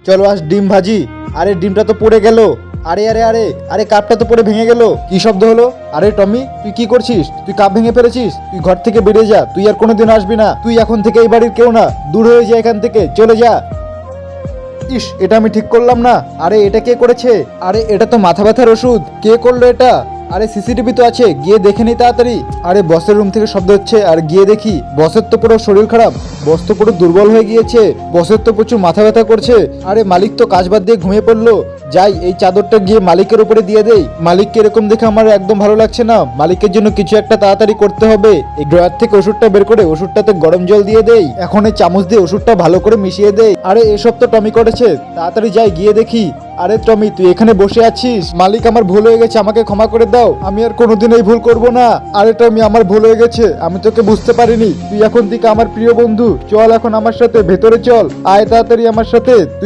চলো আজ ডিম ভাজি। আরে ডিমটা তো পড়ে গেল। আরে আরে আরে আরে কাপটা তো পড়ে ভেঙে গেল। কি শব্দ হলো? আরে টমি, তুই কি করছিস? তুই কাপ ভেঙে ফেলেছিস? তুই ঘর থেকে বেরিয়ে যা, তুই আর কোনোদিন আসবি না। তুই এখন থেকে এই বাড়ির কেউ না, দূর হয়ে যা এখান থেকে, চলে যা। ইস, এটা আমি ঠিক করলাম না। আরে এটা কে করেছে? আরে এটা তো মাথা ব্যথার ওষুধ। কে করলো এটা? আরে সিসিটিভি তো আছে, গিয়ে দেখে নি তাড়াতাড়ি। আরে বসের রুম থেকে শব্দ হচ্ছে, আর গিয়ে দেখি বসের তো পুরো শরীর খারাপ। বস তো পুরো দুর্বল হয়ে গিয়েছে। বসের তো প্রচুর মাথা ব্যথা করছে। আরে মালিক তো কাজ বাদ দিয়ে ঘুমিয়ে পড়লো। যাই, এই চাদরটা গিয়ে মালিকের উপরে দিয়ে দেই। মালিককে এরকম দেখে আমার একদম ভালো লাগছে না। মালিকের জন্য কিছু একটা তাড়াতাড়ি করতে হবে। এই ড্রয়ার থেকে ওষুধটা বের করে ওষুধটাতে গরম জল দিয়ে দেই। এখন এই চামচ দিয়ে ওষুধটা ভালো করে মিশিয়ে দেই। আরে এসব তো টমি করেছে। তাড়াতাড়ি যাই, গিয়ে দেখি। আরে টমি, তুই এখানে বসে আছিস? মালিক, আমার ভুল হয়ে গেছে, আমাকে ক্ষমা করে দাও। আমি আর কোনোদিন এই ভুল করব না। আরে টমি, আমার ভুল হয়ে গেছে, আমি তোকে বুঝতে পারিনি। তুই এখন থেকে আমার প্রিয় বন্ধু। চল এখন আমার সাথে ভেতরে চল, আয় তাড়াতাড়ি আমার সাথে। তুই